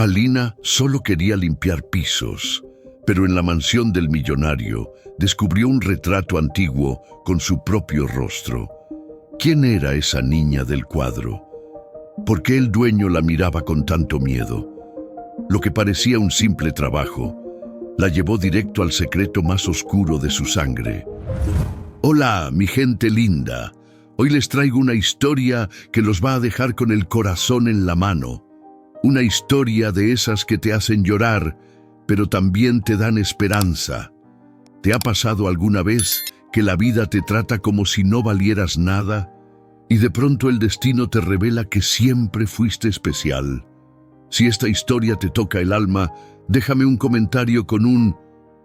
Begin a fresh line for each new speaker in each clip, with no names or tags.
Alina solo quería limpiar pisos, pero en la mansión del millonario descubrió un retrato antiguo con su propio rostro. ¿Quién era esa niña del cuadro? ¿Por qué el dueño la miraba con tanto miedo? Lo que parecía un simple trabajo la llevó directo al secreto más oscuro de su sangre. Hola, mi gente linda. Hoy les traigo una historia que los va a dejar con el corazón en la mano. Una historia de esas que te hacen llorar, pero también te dan esperanza. ¿Te ha pasado alguna vez que la vida te trata como si no valieras nada? Y de pronto el destino te revela que siempre fuiste especial. Si esta historia te toca el alma, déjame un comentario con un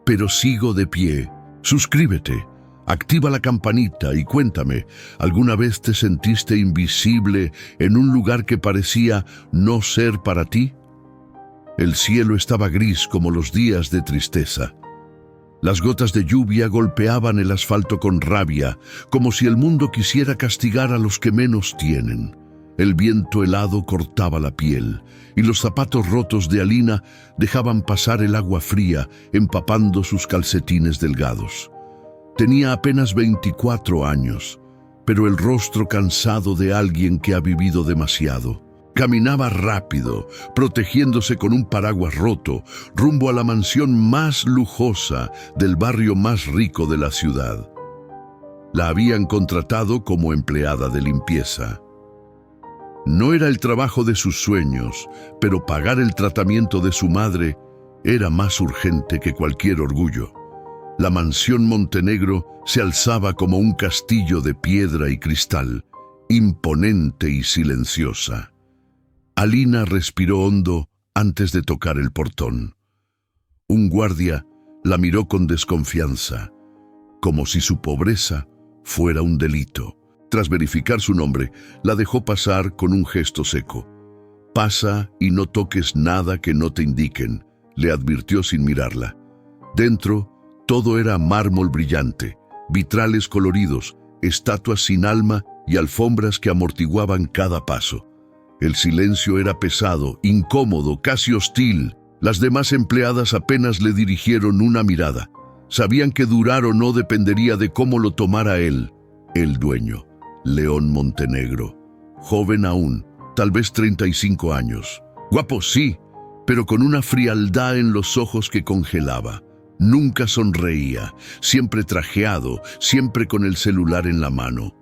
"pero sigo de pie". Suscríbete, activa la campanita y cuéntame, ¿alguna vez te sentiste invisible en un lugar que parecía no ser para ti? El cielo estaba gris como los días de tristeza. Las gotas de lluvia golpeaban el asfalto con rabia, como si el mundo quisiera castigar a los que menos tienen. El viento helado cortaba la piel, y los zapatos rotos de Alina dejaban pasar el agua fría, empapando sus calcetines delgados. Tenía apenas 24 años, pero el rostro cansado de alguien que ha vivido demasiado. Caminaba rápido, protegiéndose con un paraguas roto, rumbo a la mansión más lujosa del barrio más rico de la ciudad. La habían contratado como empleada de limpieza. No era el trabajo de sus sueños, pero pagar el tratamiento de su madre era más urgente que cualquier orgullo. La mansión Montenegro se alzaba como un castillo de piedra y cristal, imponente y silenciosa. Alina respiró hondo antes de tocar el portón. Un guardia la miró con desconfianza, como si su pobreza fuera un delito. Tras verificar su nombre, la dejó pasar con un gesto seco. «Pasa y no toques nada que no te indiquen», le advirtió sin mirarla. Dentro, todo era mármol brillante, vitrales coloridos, estatuas sin alma y alfombras que amortiguaban cada paso. El silencio era pesado, incómodo, casi hostil. Las demás empleadas apenas le dirigieron una mirada. Sabían que durar o no dependería de cómo lo tomara él, el dueño, León Montenegro. Joven aún, tal vez 35 años. Guapo sí, pero con una frialdad en los ojos que congelaba. Nunca sonreía, siempre trajeado, siempre con el celular en la mano.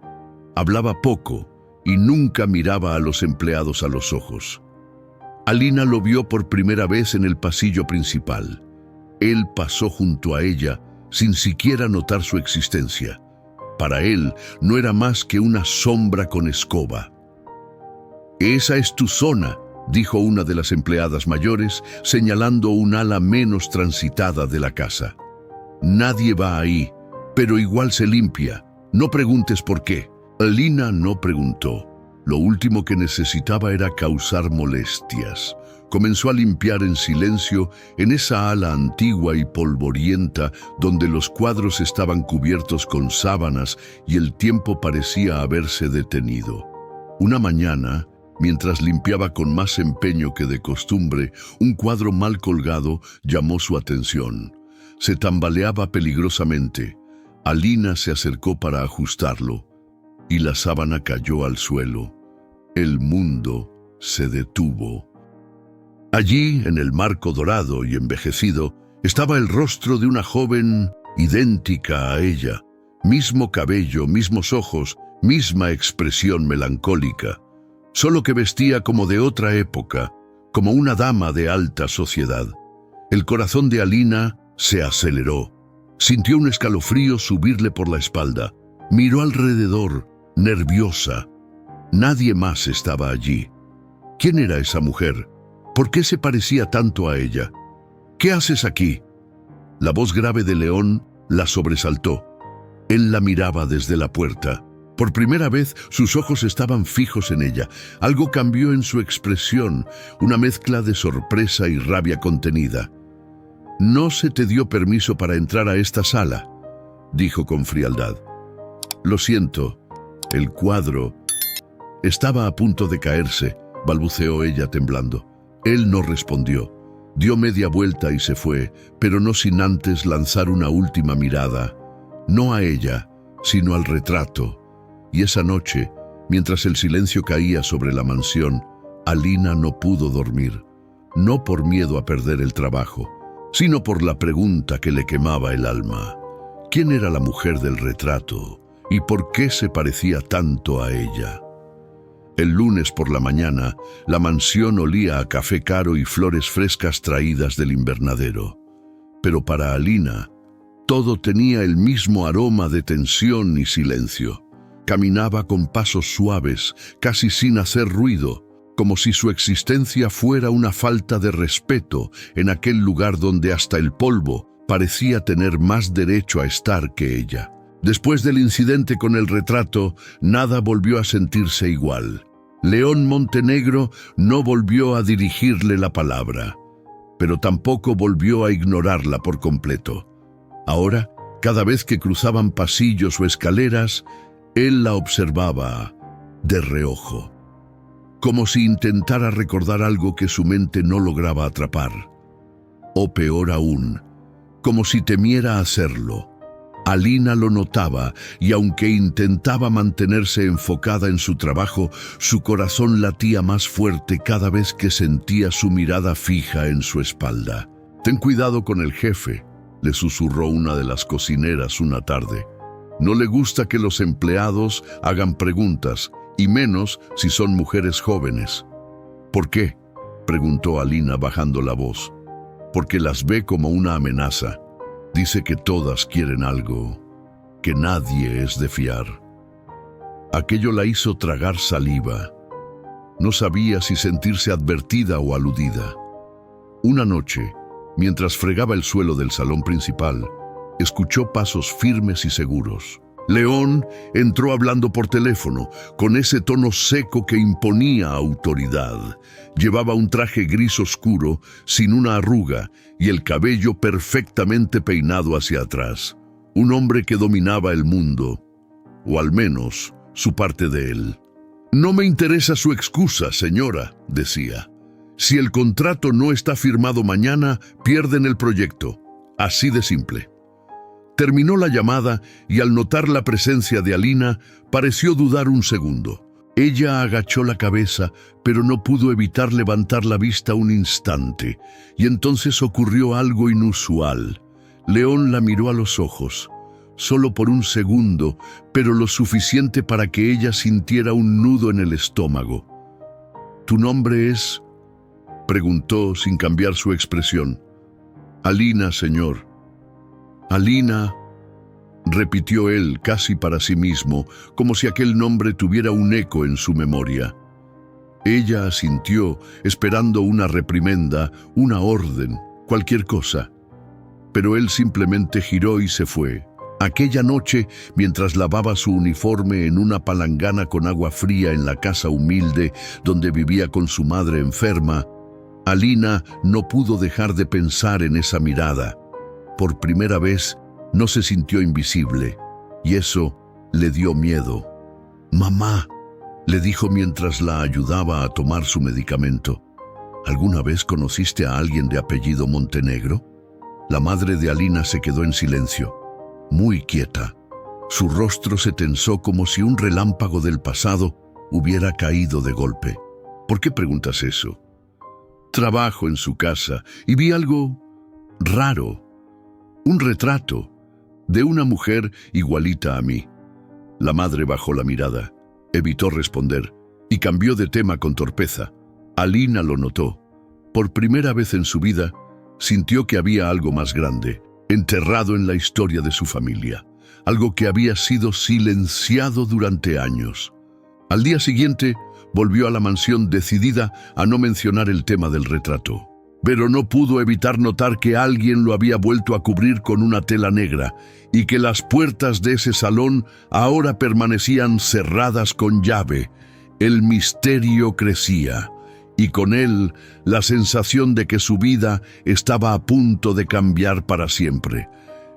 Hablaba poco y nunca miraba a los empleados a los ojos. Alina lo vio por primera vez en el pasillo principal. Él pasó junto a ella sin siquiera notar su existencia. Para él no era más que una sombra con escoba. «Esa es tu zona», dijo una de las empleadas mayores, señalando un ala menos transitada de la casa. «Nadie va ahí, pero igual se limpia. No preguntes por qué». Alina no preguntó. Lo último que necesitaba era causar molestias. Comenzó a limpiar en silencio en esa ala antigua y polvorienta donde los cuadros estaban cubiertos con sábanas y el tiempo parecía haberse detenido. Una mañana, mientras limpiaba con más empeño que de costumbre, un cuadro mal colgado llamó su atención. Se tambaleaba peligrosamente. Alina se acercó para ajustarlo y la sábana cayó al suelo. El mundo se detuvo. Allí, en el marco dorado y envejecido, estaba el rostro de una joven idéntica a ella. Mismo cabello, mismos ojos, misma expresión melancólica. Solo que vestía como de otra época, como una dama de alta sociedad. El corazón de Alina se aceleró. Sintió un escalofrío subirle por la espalda. Miró alrededor, nerviosa. Nadie más estaba allí. ¿Quién era esa mujer? ¿Por qué se parecía tanto a ella? «¿Qué haces aquí?». La voz grave de León la sobresaltó. Él la miraba desde la puerta. Por primera vez, sus ojos estaban fijos en ella. Algo cambió en su expresión, una mezcla de sorpresa y rabia contenida. «No se te dio permiso para entrar a esta sala», dijo con frialdad. «Lo siento, el cuadro...». Estaba a punto de caerse, balbuceó ella temblando. Él no respondió. Dio media vuelta y se fue, pero no sin antes lanzar una última mirada, no a ella, sino al retrato. Y esa noche, mientras el silencio caía sobre la mansión, Alina no pudo dormir, no por miedo a perder el trabajo, sino por la pregunta que le quemaba el alma. ¿Quién era la mujer del retrato y por qué se parecía tanto a ella? El lunes por la mañana, la mansión olía a café caro y flores frescas traídas del invernadero. Pero para Alina, todo tenía el mismo aroma de tensión y silencio. Caminaba con pasos suaves, casi sin hacer ruido, como si su existencia fuera una falta de respeto en aquel lugar donde hasta el polvo parecía tener más derecho a estar que ella. Después del incidente con el retrato, nada volvió a sentirse igual. León Montenegro no volvió a dirigirle la palabra, pero tampoco volvió a ignorarla por completo. Ahora, cada vez que cruzaban pasillos o escaleras, él la observaba de reojo, como si intentara recordar algo que su mente no lograba atrapar. O peor aún, como si temiera hacerlo. Alina lo notaba y aunque intentaba mantenerse enfocada en su trabajo, su corazón latía más fuerte cada vez que sentía su mirada fija en su espalda. «Ten cuidado con el jefe», le susurró una de las cocineras una tarde. «No le gusta que los empleados hagan preguntas, y menos si son mujeres jóvenes». «¿Por qué?», preguntó Alina bajando la voz. «Porque las ve como una amenaza. Dice que todas quieren algo, que nadie es de fiar». Aquello la hizo tragar saliva. No sabía si sentirse advertida o aludida. Una noche, mientras fregaba el suelo del salón principal, escuchó pasos firmes y seguros. León entró hablando por teléfono, con ese tono seco que imponía autoridad. Llevaba un traje gris oscuro, sin una arruga, y el cabello perfectamente peinado hacia atrás. Un hombre que dominaba el mundo, o al menos su parte de él. «No me interesa su excusa, señora», decía. «Si el contrato no está firmado mañana, pierden el proyecto. Así de simple». Terminó la llamada y al notar la presencia de Alina, pareció dudar un segundo. Ella agachó la cabeza, pero no pudo evitar levantar la vista un instante, y entonces ocurrió algo inusual. León la miró a los ojos, solo por un segundo, pero lo suficiente para que ella sintiera un nudo en el estómago. «¿Tu nombre es?», preguntó sin cambiar su expresión. «Alina, señor». «Alina», repitió él casi para sí mismo, como si aquel nombre tuviera un eco en su memoria. Ella asintió, esperando una reprimenda, una orden, cualquier cosa. Pero él simplemente giró y se fue. Aquella noche, mientras lavaba su uniforme en una palangana con agua fría en la casa humilde donde vivía con su madre enferma, Alina no pudo dejar de pensar en esa mirada. Por primera vez, no se sintió invisible, y eso le dio miedo. «Mamá», le dijo mientras la ayudaba a tomar su medicamento, «¿alguna vez conociste a alguien de apellido Montenegro?». La madre de Alina se quedó en silencio, muy quieta. Su rostro se tensó como si un relámpago del pasado hubiera caído de golpe. «¿Por qué preguntas eso?». «Trabajo en su casa y vi algo raro. Un retrato de una mujer igualita a mí». La madre bajó la mirada, evitó responder y cambió de tema con torpeza. Alina lo notó. Por primera vez en su vida, sintió que había algo más grande, enterrado en la historia de su familia, algo que había sido silenciado durante años. Al día siguiente, volvió a la mansión decidida a no mencionar el tema del retrato. Pero no pudo evitar notar que alguien lo había vuelto a cubrir con una tela negra y que las puertas de ese salón ahora permanecían cerradas con llave. El misterio crecía y con él la sensación de que su vida estaba a punto de cambiar para siempre.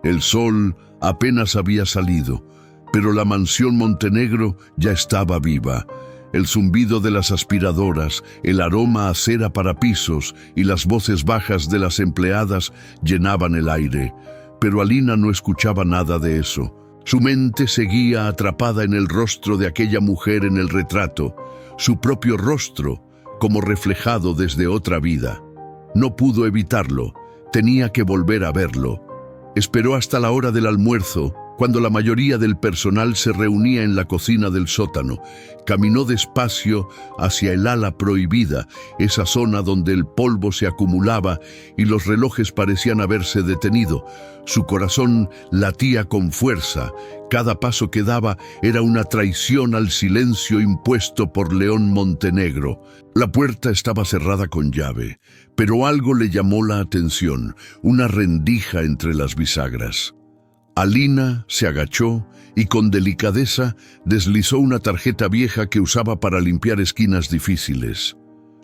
El sol apenas había salido, pero la mansión Montenegro ya estaba viva. El zumbido de las aspiradoras, el aroma a cera para pisos y las voces bajas de las empleadas llenaban el aire. Pero Alina no escuchaba nada de eso. Su mente seguía atrapada en el rostro de aquella mujer en el retrato, su propio rostro, como reflejado desde otra vida. No pudo evitarlo, tenía que volver a verlo. Esperó hasta la hora del almuerzo, cuando la mayoría del personal se reunía en la cocina del sótano. Caminó despacio hacia el ala prohibida, esa zona donde el polvo se acumulaba y los relojes parecían haberse detenido. Su corazón latía con fuerza. Cada paso que daba era una traición al silencio impuesto por León Montenegro. La puerta estaba cerrada con llave, pero algo le llamó la atención, una rendija entre las bisagras. Alina se agachó y con delicadeza deslizó una tarjeta vieja que usaba para limpiar esquinas difíciles.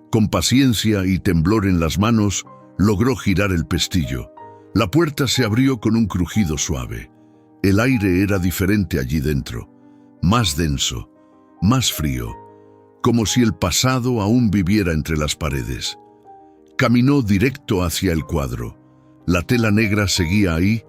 Con paciencia y temblor en las manos, logró girar el pestillo. La puerta se abrió con un crujido suave. El aire era diferente allí dentro, más denso, más frío, como si el pasado aún viviera entre las paredes. Caminó directo hacia el cuadro. La tela negra seguía ahí,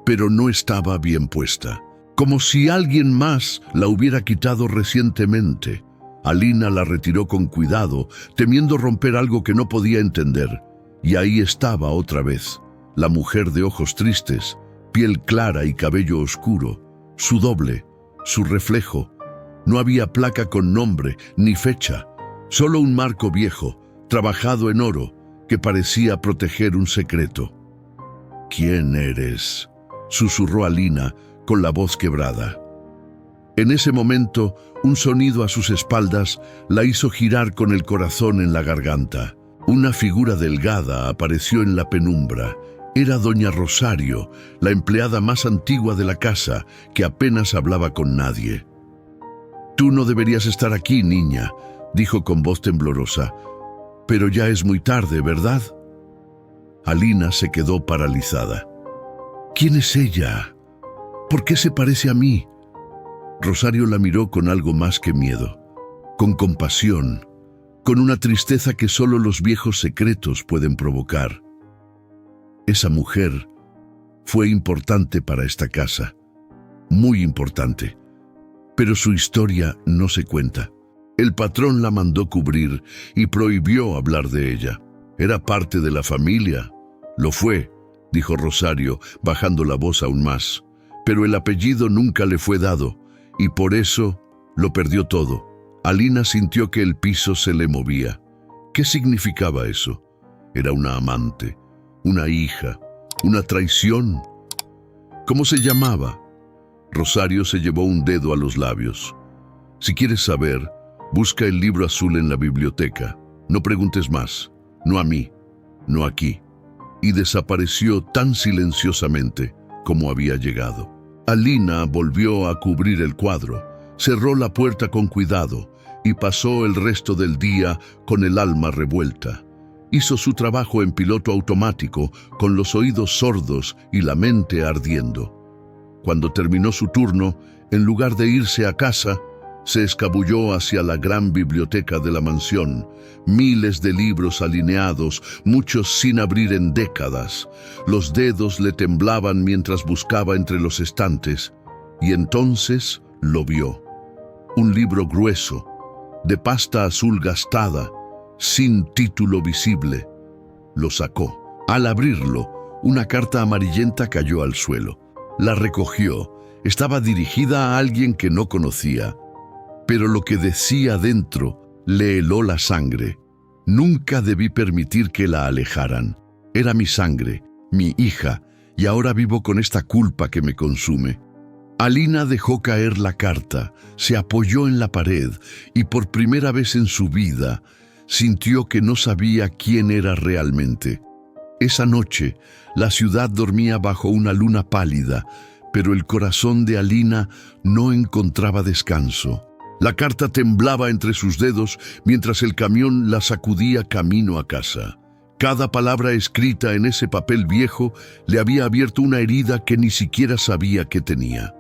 pero no estaba bien puesta, como si alguien más la hubiera quitado recientemente. Alina la retiró con cuidado, temiendo romper algo que no podía entender. Y ahí estaba otra vez, la mujer de ojos tristes, piel clara y cabello oscuro, su doble, su reflejo. No había placa con nombre ni fecha, solo un marco viejo, trabajado en oro, que parecía proteger un secreto. «¿Quién eres?», susurró Alina con la voz quebrada. En ese momento, un sonido a sus espaldas la hizo girar con el corazón en la garganta. Una figura delgada apareció en la penumbra. Era doña Rosario, la empleada más antigua de la casa, que apenas hablaba con nadie. «Tú no deberías estar aquí, niña», dijo con voz temblorosa. «Pero ya es muy tarde, ¿verdad?». Alina se quedó paralizada. «¿Quién es ella? ¿Por qué se parece a mí?». Rosario la miró con algo más que miedo, con compasión, con una tristeza que solo los viejos secretos pueden provocar. Esa mujer fue importante para esta casa, muy importante, pero su historia no se cuenta. El patrón la mandó cubrir y prohibió hablar de ella. Era parte de la familia. Lo fue, dijo Rosario, bajando la voz aún más. Pero el apellido nunca le fue dado, y por eso lo perdió todo. Alina sintió que el piso se le movía. ¿Qué significaba eso? Era una amante, una hija, una traición. ¿Cómo se llamaba? Rosario se llevó un dedo a los labios. Si quieres saber, busca el libro azul en la biblioteca. No preguntes más, no a mí, no aquí. Y desapareció tan silenciosamente como había llegado. Alina volvió a cubrir el cuadro, cerró la puerta con cuidado y pasó el resto del día con el alma revuelta. Hizo su trabajo en piloto automático, con los oídos sordos y la mente ardiendo. Cuando terminó su turno, en lugar de irse a casa, se escabulló hacia la gran biblioteca de la mansión. Miles de libros alineados, muchos sin abrir en décadas. Los dedos le temblaban mientras buscaba entre los estantes, y entonces lo vio. Un libro grueso, de pasta azul gastada, sin título visible. Lo sacó. Al abrirlo, una carta amarillenta cayó al suelo. La recogió. Estaba dirigida a alguien que no conocía. Pero lo que decía dentro le heló la sangre. Nunca debí permitir que la alejaran. Era mi sangre, mi hija, y ahora vivo con esta culpa que me consume. Alina dejó caer la carta, se apoyó en la pared y por primera vez en su vida sintió que no sabía quién era realmente. Esa noche, la ciudad dormía bajo una luna pálida, pero el corazón de Alina no encontraba descanso. La carta temblaba entre sus dedos mientras el camión la sacudía camino a casa. Cada palabra escrita en ese papel viejo le había abierto una herida que ni siquiera sabía que tenía.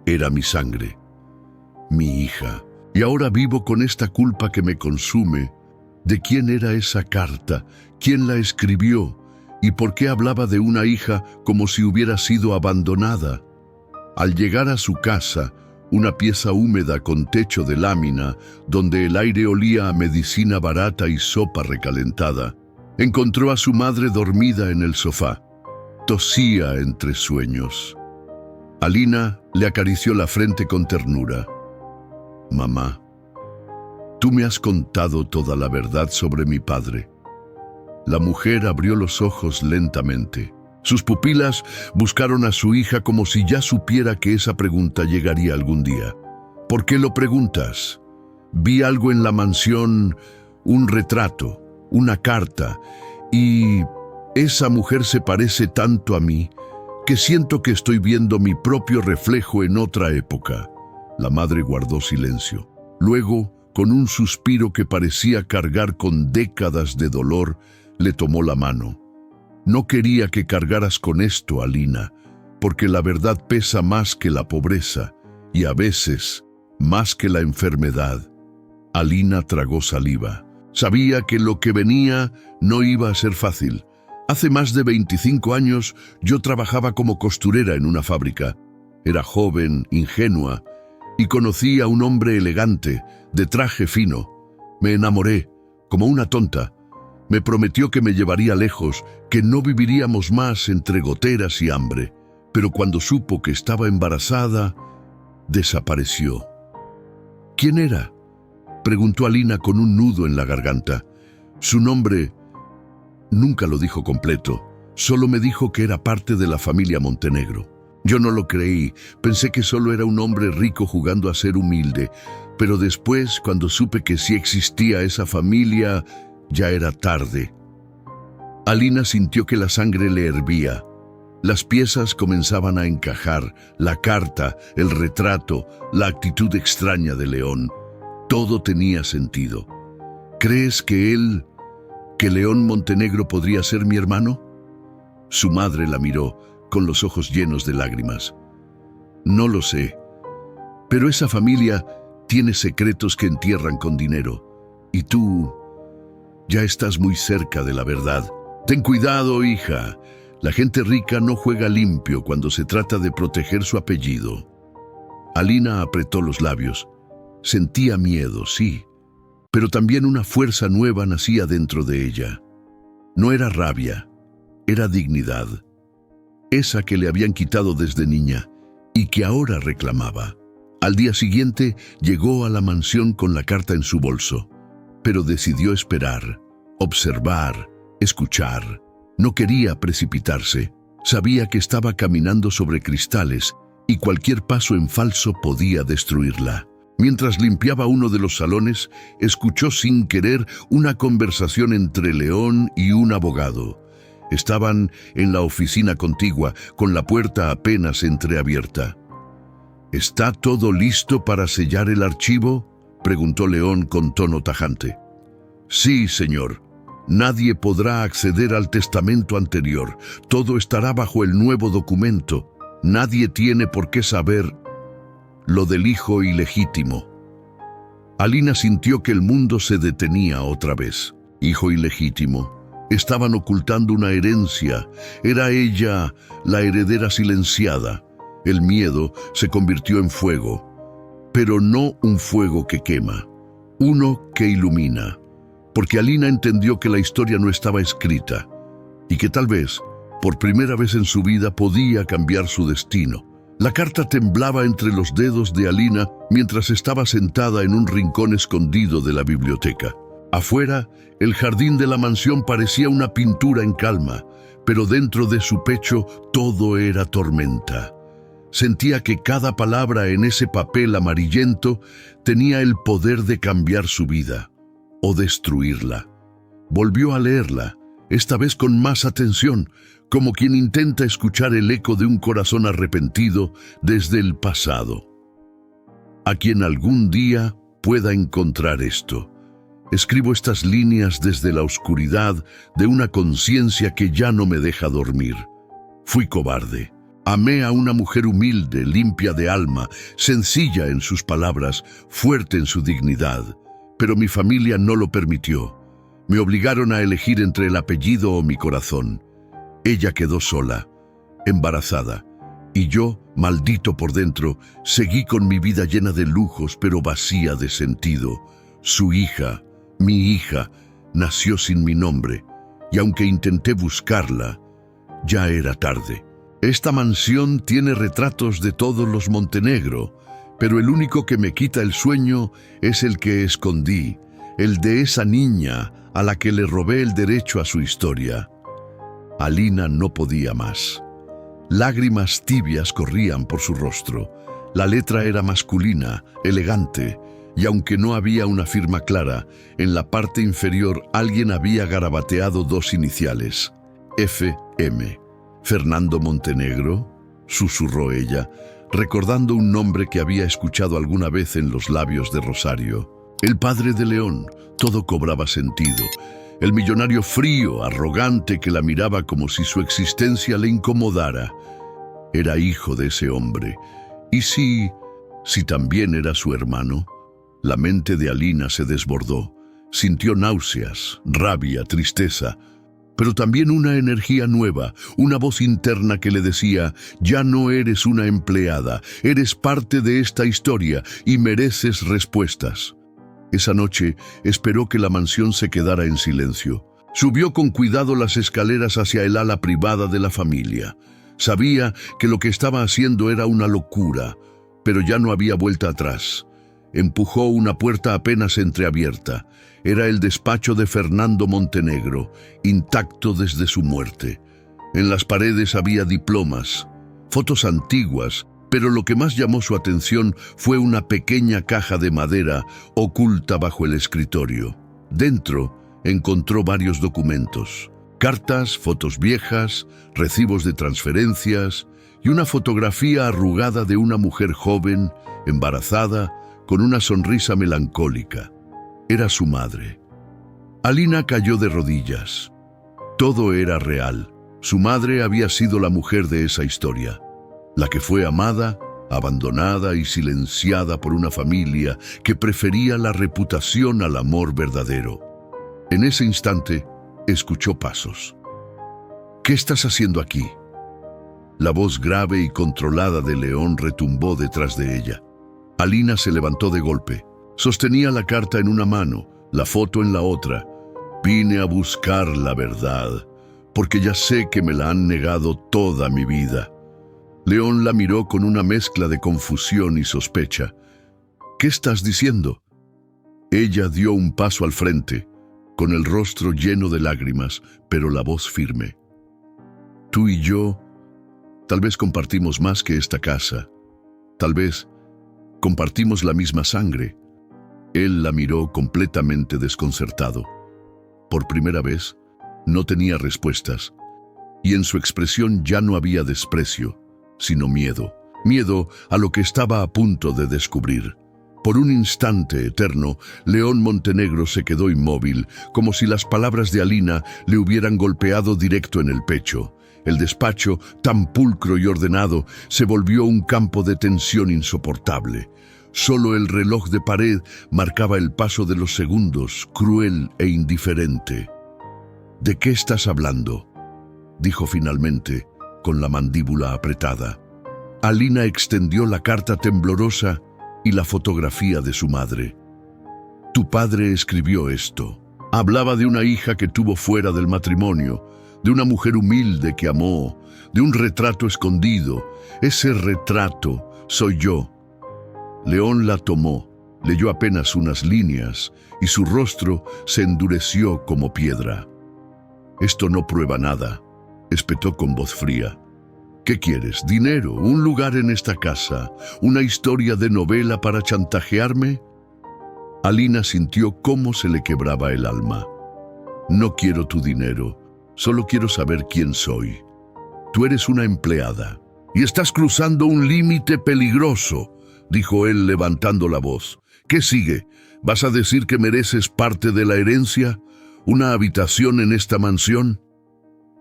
Era mi sangre, mi hija, Y ahora vivo con esta culpa que me consume. ¿De quién era esa carta? ¿Quién la escribió? ¿Y por qué hablaba de una hija como si hubiera sido abandonada? Al llegar a su casa, una pieza húmeda con techo de lámina, donde el aire olía a medicina barata y sopa recalentada, encontró a su madre dormida en el sofá. Tosía entre sueños. Alina le acarició la frente con ternura. «Mamá, tú me has contado toda la verdad sobre mi padre». La mujer abrió los ojos lentamente. Sus pupilas buscaron a su hija como si ya supiera que esa pregunta llegaría algún día. «¿Por qué lo preguntas? Vi algo en la mansión, un retrato, una carta, y esa mujer se parece tanto a mí que siento que estoy viendo mi propio reflejo en otra época». La madre guardó silencio. Luego, con un suspiro que parecía cargar con décadas de dolor, le tomó la mano. «No quería que cargaras con esto, Alina, porque la verdad pesa más que la pobreza y a veces más que la enfermedad». Alina tragó saliva. Sabía que lo que venía no iba a ser fácil. Hace más de 25 años yo trabajaba como costurera en una fábrica. Era joven, ingenua, y conocí a un hombre elegante, de traje fino. Me enamoré, como una tonta. Me prometió que me llevaría lejos, que no viviríamos más entre goteras y hambre. Pero cuando supo que estaba embarazada, desapareció. «¿Quién era?», preguntó Alina con un nudo en la garganta. Su nombre nunca lo dijo completo, solo me dijo que era parte de la familia Montenegro. Yo no lo creí, pensé que solo era un hombre rico jugando a ser humilde, pero después, cuando supe que sí existía esa familia, ya era tarde. Alina sintió que la sangre le hervía. Las piezas comenzaban a encajar, la carta, el retrato, la actitud extraña de León. Todo tenía sentido. «¿Crees que León Montenegro podría ser mi hermano?». Su madre la miró, con los ojos llenos de lágrimas. «No lo sé, pero esa familia tiene secretos que entierran con dinero. Y tú ya estás muy cerca de la verdad. Ten cuidado, hija. La gente rica no juega limpio cuando se trata de proteger su apellido». Alina apretó los labios. Sentía miedo, sí, pero también una fuerza nueva nacía dentro de ella. No era rabia, era dignidad. Esa que le habían quitado desde niña y que ahora reclamaba. Al día siguiente llegó a la mansión con la carta en su bolso, pero decidió esperar, observar, escuchar. No quería precipitarse. Sabía que estaba caminando sobre cristales y cualquier paso en falso podía destruirla. Mientras limpiaba uno de los salones, escuchó sin querer una conversación entre León y un abogado. Estaban en la oficina contigua, con la puerta apenas entreabierta. «¿Está todo listo para sellar el archivo?», preguntó León con tono tajante. «Sí, señor. Nadie podrá acceder al testamento anterior. Todo estará bajo el nuevo documento. Nadie tiene por qué saber lo del hijo ilegítimo». Alina sintió que el mundo se detenía otra vez. Hijo ilegítimo. Estaban ocultando una herencia. Era ella la heredera silenciada. El miedo se convirtió en fuego, pero no un fuego que quema, uno que ilumina. Porque Alina entendió que la historia no estaba escrita y que tal vez, por primera vez en su vida, podía cambiar su destino. La carta temblaba entre los dedos de Alina mientras estaba sentada en un rincón escondido de la biblioteca. Afuera, el jardín de la mansión parecía una pintura en calma, pero dentro de su pecho todo era tormenta. Sentía que cada palabra en ese papel amarillento tenía el poder de cambiar su vida o destruirla. Volvió a leerla, esta vez con más atención, como quien intenta escuchar el eco de un corazón arrepentido desde el pasado. A quien algún día pueda encontrar esto. Escribo estas líneas desde la oscuridad de una conciencia que ya no me deja dormir. Fui cobarde. Amé a una mujer humilde, limpia de alma, sencilla en sus palabras, fuerte en su dignidad. Pero mi familia no lo permitió. Me obligaron a elegir entre el apellido o mi corazón. Ella quedó sola, embarazada, y yo, maldito por dentro, seguí con mi vida llena de lujos pero vacía de sentido. Su hija, mi hija, nació sin mi nombre, y aunque intenté buscarla, ya era tarde. Esta mansión tiene retratos de todos los Montenegro, pero el único que me quita el sueño es el que escondí, el de esa niña a la que le robé el derecho a su historia. Alina no podía más. Lágrimas tibias corrían por su rostro. La letra era masculina, elegante, y aunque no había una firma clara, en la parte inferior alguien había garabateado dos iniciales, F.M. «Fernando Montenegro», susurró ella, recordando un nombre que había escuchado alguna vez en los labios de Rosario. El padre de León, todo cobraba sentido. El millonario frío, arrogante, que la miraba como si su existencia le incomodara. Era hijo de ese hombre. ¿Y si también era su hermano? La mente de Alina se desbordó. Sintió náuseas, rabia, tristeza, pero también una energía nueva, una voz interna que le decía: ya no eres una empleada, eres parte de esta historia y mereces respuestas. Esa noche esperó que la mansión se quedara en silencio. Subió con cuidado las escaleras hacia el ala privada de la familia. Sabía que lo que estaba haciendo era una locura, pero ya no había vuelta atrás. Empujó una puerta apenas entreabierta. Era el despacho de Fernando Montenegro, intacto desde su muerte. En las paredes había diplomas, fotos antiguas, pero lo que más llamó su atención fue una pequeña caja de madera oculta bajo el escritorio. Dentro encontró varios documentos, cartas, fotos viejas, recibos de transferencias y una fotografía arrugada de una mujer joven, embarazada, con una sonrisa melancólica. Era su madre. Alina cayó de rodillas. Todo era real. Su madre había sido la mujer de esa historia, la que fue amada, abandonada y silenciada por una familia que prefería la reputación al amor verdadero. En ese instante, escuchó pasos. «¿Qué estás haciendo aquí?». La voz grave y controlada de León retumbó detrás de ella. Alina se levantó de golpe. Sostenía la carta en una mano, la foto en la otra. «Vine a buscar la verdad, porque ya sé que me la han negado toda mi vida». León la miró con una mezcla de confusión y sospecha. «¿Qué estás diciendo?». Ella dio un paso al frente, con el rostro lleno de lágrimas, pero la voz firme. «Tú y yo, tal vez compartimos más que esta casa. Tal vez compartimos la misma sangre». Él la miró completamente desconcertado. Por primera vez, no tenía respuestas, y en su expresión ya no había desprecio, sino miedo. Miedo a lo que estaba a punto de descubrir. Por un instante eterno, León Montenegro se quedó inmóvil, como si las palabras de Alina le hubieran golpeado directo en el pecho. El despacho, tan pulcro y ordenado, se volvió un campo de tensión insoportable. Solo el reloj de pared marcaba el paso de los segundos, cruel e indiferente. «¿De qué estás hablando?», dijo finalmente, con la mandíbula apretada. Alina extendió la carta temblorosa y la fotografía de su madre. «Tu padre escribió esto. Hablaba de una hija que tuvo fuera del matrimonio, de una mujer humilde que amó, de un retrato escondido. Ese retrato soy yo». León la tomó, leyó apenas unas líneas y su rostro se endureció como piedra. «Esto no prueba nada», espetó con voz fría. «¿Qué quieres? ¿Dinero? ¿Un lugar en esta casa? ¿Una historia de novela para chantajearme?». Alina sintió cómo se le quebraba el alma. «No quiero tu dinero, solo quiero saber quién soy. Tú eres una empleada y estás cruzando un límite peligroso», dijo él levantando la voz. «¿Qué sigue? ¿Vas a decir que mereces parte de la herencia? ¿Una habitación en esta mansión?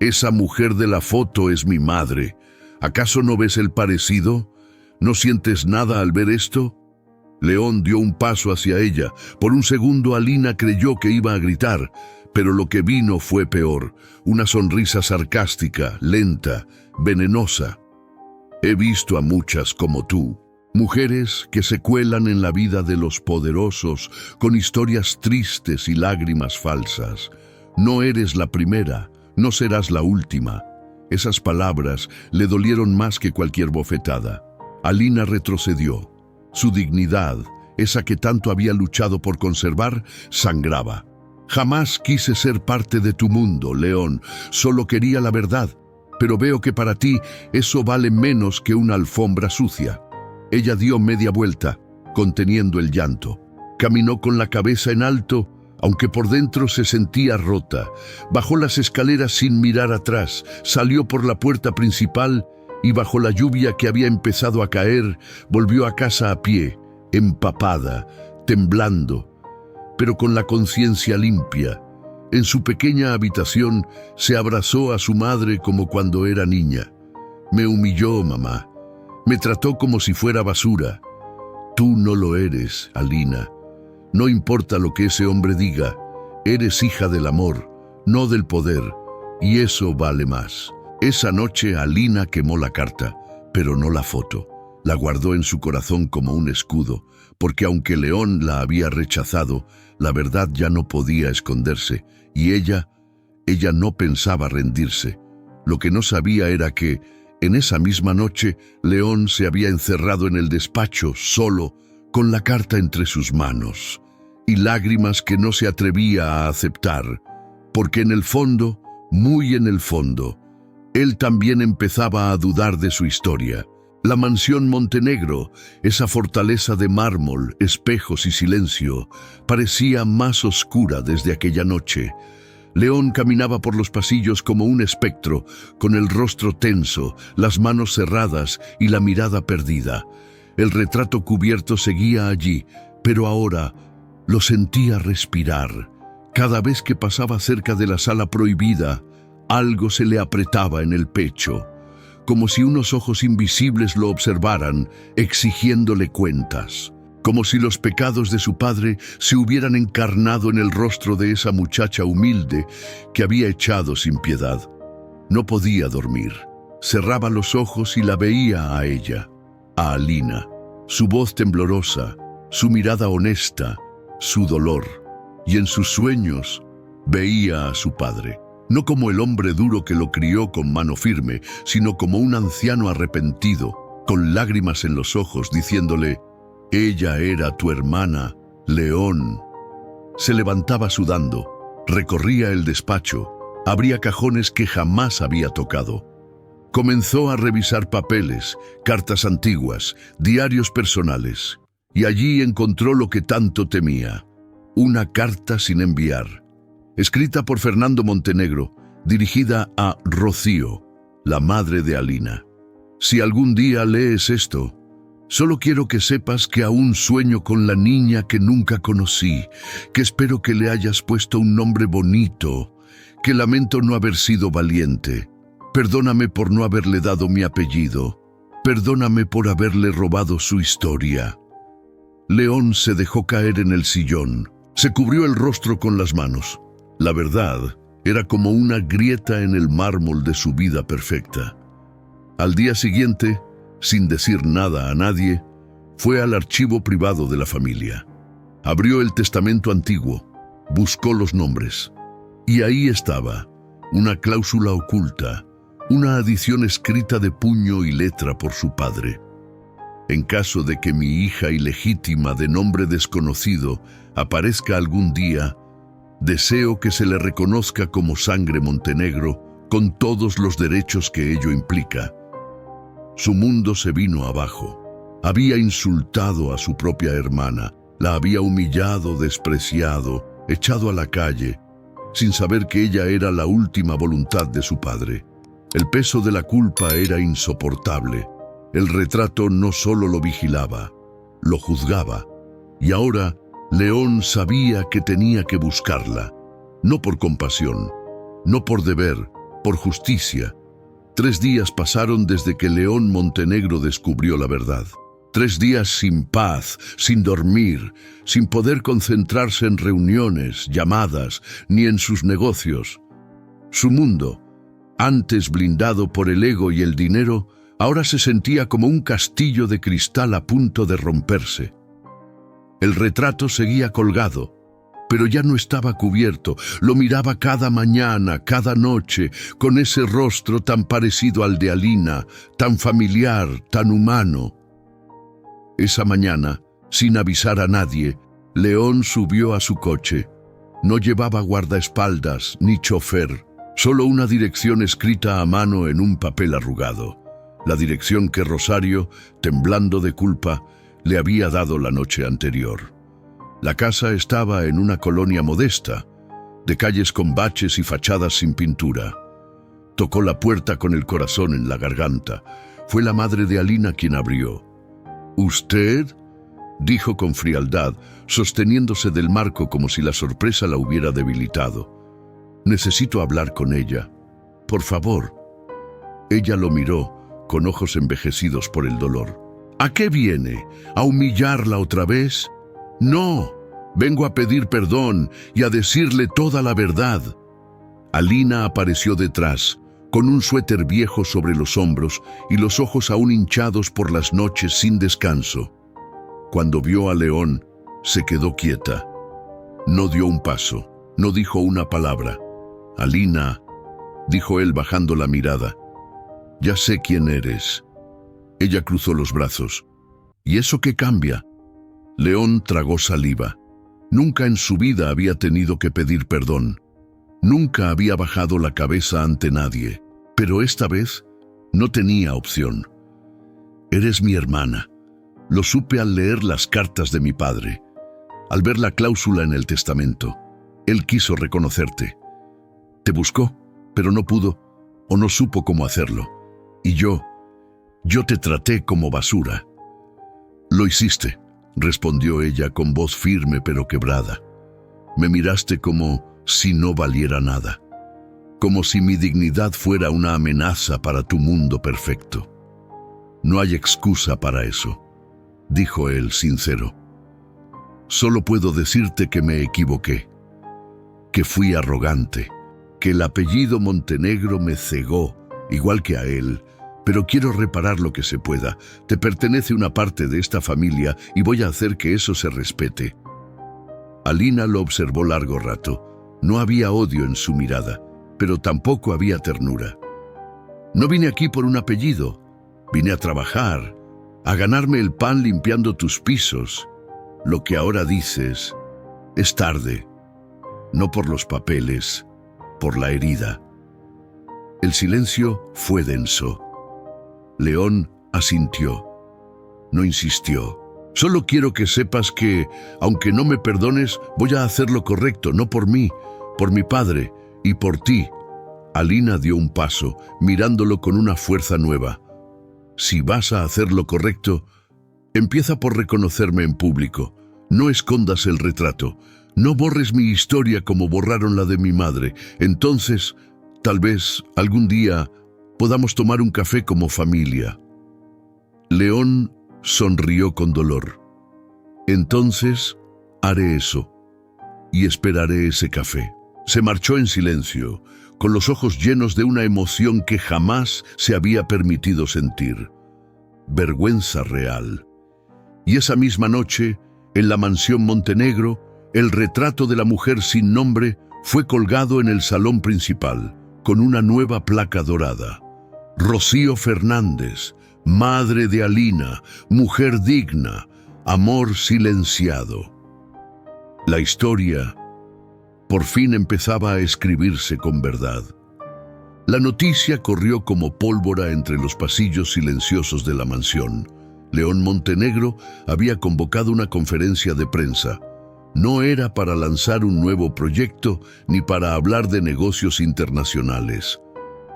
Esa mujer de la foto es mi madre. ¿Acaso no ves el parecido? ¿No sientes nada al ver esto? León dio un paso hacia ella. Por un segundo Alina creyó que iba a gritar, pero lo que vino fue peor. Una sonrisa sarcástica, lenta, venenosa. He visto a muchas como tú. Mujeres que se cuelan en la vida de los poderosos con historias tristes y lágrimas falsas. No eres la primera, no serás la última. Esas palabras le dolieron más que cualquier bofetada. Alina retrocedió. Su dignidad, esa que tanto había luchado por conservar, sangraba. Jamás quise ser parte de tu mundo, León. Solo quería la verdad. Pero veo que para ti eso vale menos que una alfombra sucia. Ella dio media vuelta, conteniendo el llanto. Caminó con la cabeza en alto, aunque por dentro se sentía rota. Bajó las escaleras sin mirar atrás, salió por la puerta principal y bajo la lluvia que había empezado a caer, volvió a casa a pie, empapada, temblando, pero con la conciencia limpia. En su pequeña habitación se abrazó a su madre como cuando era niña. Me humilló, mamá. Me trató como si fuera basura. Tú no lo eres, Alina. No importa lo que ese hombre diga, eres hija del amor, no del poder, y eso vale más. Esa noche Alina quemó la carta, pero no la foto. La guardó en su corazón como un escudo, porque aunque León la había rechazado, la verdad ya no podía esconderse, y ella no pensaba rendirse. Lo que no sabía era que, en esa misma noche, León se había encerrado en el despacho, solo, con la carta entre sus manos, y lágrimas que no se atrevía a aceptar, porque en el fondo, muy en el fondo, él también empezaba a dudar de su historia. La mansión Montenegro, esa fortaleza de mármol, espejos y silencio, parecía más oscura desde aquella noche. León caminaba por los pasillos como un espectro, con el rostro tenso, las manos cerradas y la mirada perdida. El retrato cubierto seguía allí, pero ahora lo sentía respirar. Cada vez que pasaba cerca de la sala prohibida, algo se le apretaba en el pecho, como si unos ojos invisibles lo observaran, exigiéndole cuentas. Como si los pecados de su padre se hubieran encarnado en el rostro de esa muchacha humilde que había echado sin piedad. No podía dormir. Cerraba los ojos y la veía a ella, a Alina, su voz temblorosa, su mirada honesta, su dolor. Y en sus sueños veía a su padre, no como el hombre duro que lo crió con mano firme, sino como un anciano arrepentido, con lágrimas en los ojos, diciéndole: «Ella era tu hermana, León». Se levantaba sudando, recorría el despacho, abría cajones que jamás había tocado. Comenzó a revisar papeles, cartas antiguas, diarios personales, y allí encontró lo que tanto temía: una carta sin enviar, escrita por Fernando Montenegro, dirigida a Rocío, la madre de Alina. «Si algún día lees esto, solo quiero que sepas que aún sueño con la niña que nunca conocí, que espero que le hayas puesto un nombre bonito, que lamento no haber sido valiente. Perdóname por no haberle dado mi apellido. Perdóname por haberle robado su historia». León se dejó caer en el sillón. Se cubrió el rostro con las manos. La verdad era como una grieta en el mármol de su vida perfecta. Al día siguiente, sin decir nada a nadie, fue al archivo privado de la familia. Abrió el testamento antiguo, buscó los nombres. Y ahí estaba, una cláusula oculta, una adición escrita de puño y letra por su padre. En caso de que mi hija ilegítima de nombre desconocido aparezca algún día, deseo que se le reconozca como sangre Montenegro con todos los derechos que ello implica. Su mundo se vino abajo. Había insultado a su propia hermana, la había humillado, despreciado, echado a la calle, sin saber que ella era la última voluntad de su padre. El peso de la culpa era insoportable. El retrato no solo lo vigilaba, lo juzgaba. Y ahora León sabía que tenía que buscarla, no por compasión, no por deber, por justicia. 3 días pasaron desde que León Montenegro descubrió la verdad. 3 días sin paz, sin dormir, sin poder concentrarse en reuniones, llamadas, ni en sus negocios. Su mundo, antes blindado por el ego y el dinero, ahora se sentía como un castillo de cristal a punto de romperse. El retrato seguía colgado, pero ya no estaba cubierto. Lo miraba cada mañana, cada noche, con ese rostro tan parecido al de Alina, tan familiar, tan humano. Esa mañana, sin avisar a nadie, León subió a su coche. No llevaba guardaespaldas ni chofer, solo una dirección escrita a mano en un papel arrugado. La dirección que Rosario, temblando de culpa, le había dado la noche anterior. La casa estaba en una colonia modesta, de calles con baches y fachadas sin pintura. Tocó la puerta con el corazón en la garganta. Fue la madre de Alina quien abrió. «¿Usted?», dijo con frialdad, sosteniéndose del marco como si la sorpresa la hubiera debilitado. «Necesito hablar con ella. Por favor». Ella lo miró, con ojos envejecidos por el dolor. «¿A qué viene? ¿A humillarla otra vez?». «No, vengo a pedir perdón y a decirle toda la verdad». Alina apareció detrás, con un suéter viejo sobre los hombros y los ojos aún hinchados por las noches sin descanso. Cuando vio a León, se quedó quieta. No dio un paso, no dijo una palabra. «Alina», dijo él bajando la mirada, «ya sé quién eres». Ella cruzó los brazos. «¿Y eso qué cambia?». León tragó saliva. Nunca en su vida había tenido que pedir perdón. Nunca había bajado la cabeza ante nadie. Pero esta vez no tenía opción. «Eres mi hermana. Lo supe al leer las cartas de mi padre, al ver la cláusula en el testamento. Él quiso reconocerte. Te buscó, pero no pudo o no supo cómo hacerlo. Y yo te traté como basura». «Lo hiciste», respondió ella con voz firme pero quebrada. «Me miraste como si no valiera nada, como si mi dignidad fuera una amenaza para tu mundo perfecto». «No hay excusa para eso», dijo él sincero. «Solo puedo decirte que me equivoqué, que fui arrogante, que el apellido Montenegro me cegó, igual que a él. Pero quiero reparar lo que se pueda. Te pertenece una parte de esta familia y voy a hacer que eso se respete». Alina lo observó largo rato. No había odio en su mirada, pero tampoco había ternura. «No vine aquí por un apellido. Vine a trabajar, a ganarme el pan limpiando tus pisos. Lo que ahora dices es tarde. No por los papeles, por la herida». El silencio fue denso. León asintió. No insistió. «Solo quiero que sepas que, aunque no me perdones, voy a hacer lo correcto, no por mí, por mi padre y por ti». Alina dio un paso, mirándolo con una fuerza nueva. «Si vas a hacer lo correcto, empieza por reconocerme en público. No escondas el retrato. No borres mi historia como borraron la de mi madre. Entonces, tal vez, algún día, podamos tomar un café como familia». León sonrió con dolor. «Entonces, haré eso, y esperaré ese café». Se marchó en silencio, con los ojos llenos de una emoción que jamás se había permitido sentir. Vergüenza real. Y esa misma noche, en la mansión Montenegro, el retrato de la mujer sin nombre fue colgado en el salón principal, con una nueva placa dorada. Rocío Fernández, madre de Alina, mujer digna, amor silenciado. La historia por fin empezaba a escribirse con verdad. La noticia corrió como pólvora entre los pasillos silenciosos de la mansión. León Montenegro había convocado una conferencia de prensa. No era para lanzar un nuevo proyecto ni para hablar de negocios internacionales.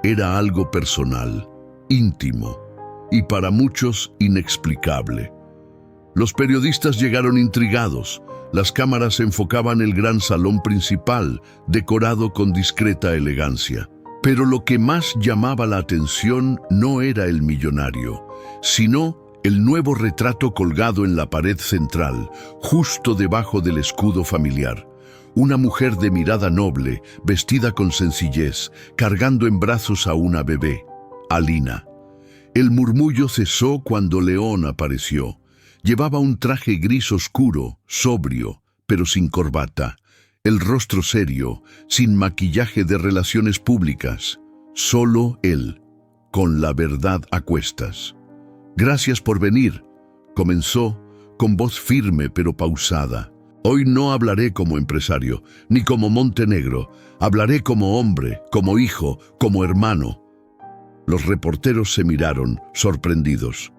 Era algo personal, íntimo y para muchos inexplicable. Los periodistas llegaron intrigados. Las cámaras enfocaban el gran salón principal, decorado con discreta elegancia. Pero lo que más llamaba la atención no era el millonario, sino el nuevo retrato colgado en la pared central, justo debajo del escudo familiar. Una mujer de mirada noble, vestida con sencillez, cargando en brazos a una bebé, Alina. El murmullo cesó cuando León apareció. Llevaba un traje gris oscuro, sobrio, pero sin corbata. El rostro serio, sin maquillaje de relaciones públicas. Solo él, con la verdad a cuestas. «Gracias por venir», comenzó, con voz firme pero pausada. «Hoy no hablaré como empresario, ni como Montenegro. Hablaré como hombre, como hijo, como hermano». Los reporteros se miraron, sorprendidos.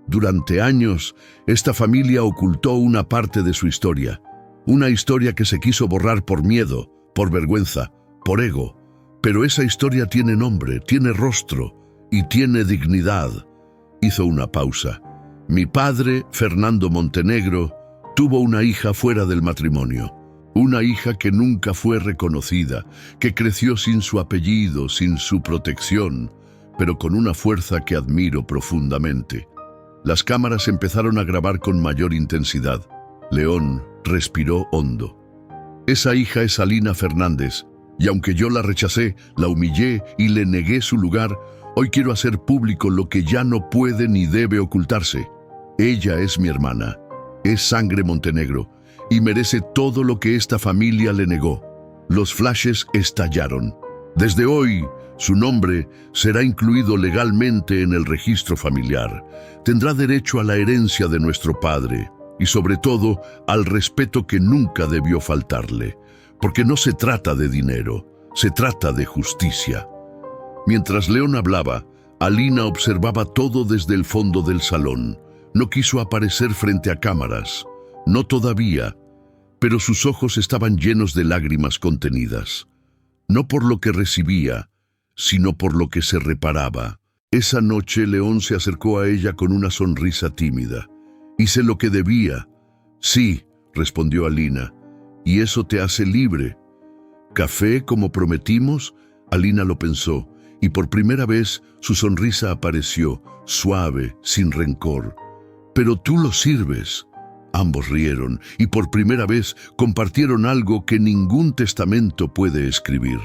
Durante años, esta familia ocultó una parte de su historia. Una historia que se quiso borrar por miedo, por vergüenza, por ego. Pero esa historia tiene nombre, tiene rostro y tiene dignidad. Hizo una pausa. Mi padre, Fernando Montenegro, tuvo una hija fuera del matrimonio. Una hija que nunca fue reconocida, que creció sin su apellido, sin su protección, pero con una fuerza que admiro profundamente. Las cámaras empezaron a grabar con mayor intensidad. León respiró hondo. Esa hija es Alina Fernández, y aunque yo la rechacé, la humillé y le negué su lugar, hoy quiero hacer público lo que ya no puede ni debe ocultarse. Ella es mi hermana, es sangre Montenegro, y merece todo lo que esta familia le negó. Los flashes estallaron. Desde hoy, su nombre será incluido legalmente en el registro familiar. Tendrá derecho a la herencia de nuestro padre y sobre todo al respeto que nunca debió faltarle, porque no se trata de dinero, se trata de justicia. Mientras León hablaba, Alina observaba todo desde el fondo del salón. No quiso aparecer frente a cámaras, no todavía, pero sus ojos estaban llenos de lágrimas contenidas. No por lo que recibía, sino por lo que se reparaba. Esa noche León se acercó a ella con una sonrisa tímida. «Hice lo que debía». «Sí», respondió Alina, «y eso te hace libre». «¿Café como prometimos?». Alina lo pensó, y por primera vez su sonrisa apareció, suave, sin rencor. «Pero tú lo sirves». Ambos rieron, y por primera vez compartieron algo que ningún testamento puede escribir.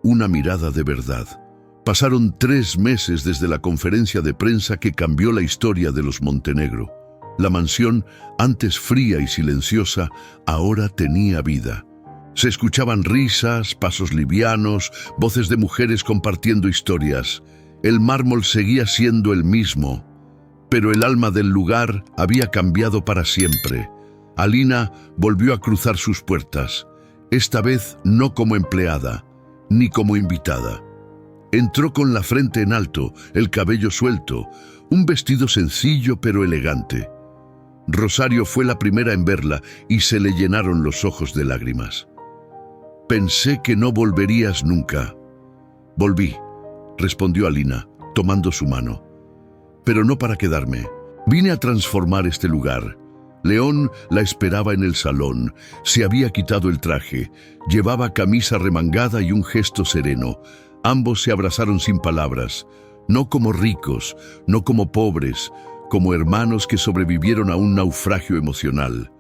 Una mirada de verdad. Pasaron 3 meses desde la conferencia de prensa que cambió la historia de los Montenegro. La mansión, antes fría y silenciosa, ahora tenía vida. Se escuchaban risas, pasos livianos, voces de mujeres compartiendo historias. El mármol seguía siendo el mismo, pero el alma del lugar había cambiado para siempre. Alina volvió a cruzar sus puertas, esta vez no como empleada, ni como invitada. Entró con la frente en alto, el cabello suelto, un vestido sencillo pero elegante. Rosario fue la primera en verla y se le llenaron los ojos de lágrimas. «Pensé que no volverías nunca». «Volví», respondió Alina, tomando su mano. «Pero no para quedarme. Vine a transformar este lugar». León la esperaba en el salón. Se había quitado el traje. Llevaba camisa remangada y un gesto sereno. Ambos se abrazaron sin palabras. No como ricos, no como pobres, como hermanos que sobrevivieron a un naufragio emocional.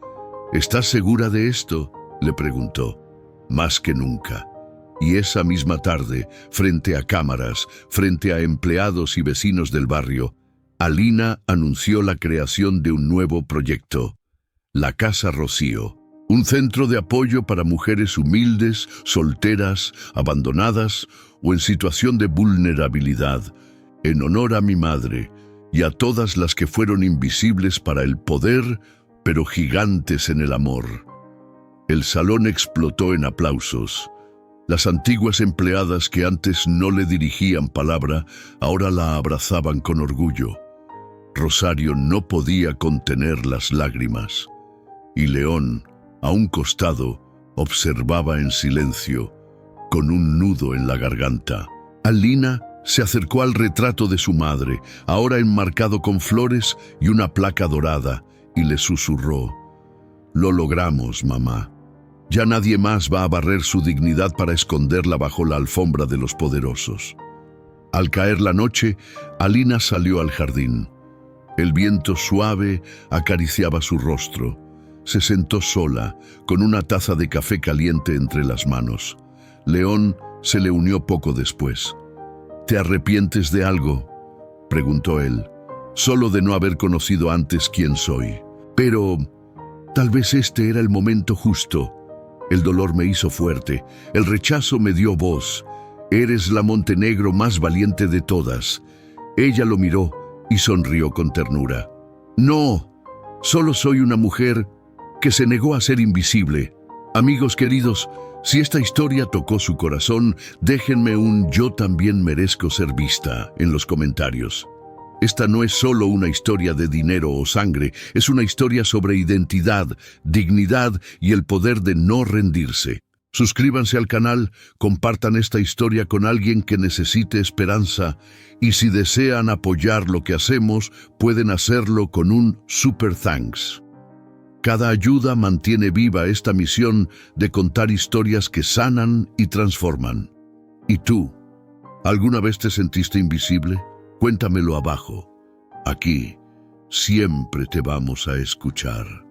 «¿Estás segura de esto?», le preguntó. «Más que nunca». Y esa misma tarde, frente a cámaras, frente a empleados y vecinos del barrio, Alina anunció la creación de un nuevo proyecto, la Casa Rocío, un centro de apoyo para mujeres humildes, solteras, abandonadas o en situación de vulnerabilidad, en honor a mi madre y a todas las que fueron invisibles para el poder, pero gigantes en el amor. El salón explotó en aplausos. Las antiguas empleadas que antes no le dirigían palabra, ahora la abrazaban con orgullo. Rosario no podía contener las lágrimas. Y León, a un costado, observaba en silencio, con un nudo en la garganta. Alina se acercó al retrato de su madre, ahora enmarcado con flores y una placa dorada, y le susurró: «Lo logramos, mamá». Ya nadie más va a barrer su dignidad para esconderla bajo la alfombra de los poderosos. Al caer la noche, Alina salió al jardín. El viento suave acariciaba su rostro. Se sentó sola, con una taza de café caliente entre las manos. León se le unió poco después. ¿Te arrepientes de algo?, preguntó él. Solo de no haber conocido antes quién soy. Pero tal vez este era el momento justo. El dolor me hizo fuerte, el rechazo me dio voz. Eres la Montenegro más valiente de todas. Ella lo miró y sonrió con ternura. No, solo soy una mujer que se negó a ser invisible. Amigos queridos, si esta historia tocó su corazón, déjenme un "yo también merezco ser vista" en los comentarios. Esta no es solo una historia de dinero o sangre, es una historia sobre identidad, dignidad y el poder de no rendirse. Suscríbanse al canal, compartan esta historia con alguien que necesite esperanza y si desean apoyar lo que hacemos, pueden hacerlo con un super thanks. Cada ayuda mantiene viva esta misión de contar historias que sanan y transforman. ¿Y tú? ¿Alguna vez te sentiste invisible? Cuéntamelo abajo. Aquí siempre te vamos a escuchar.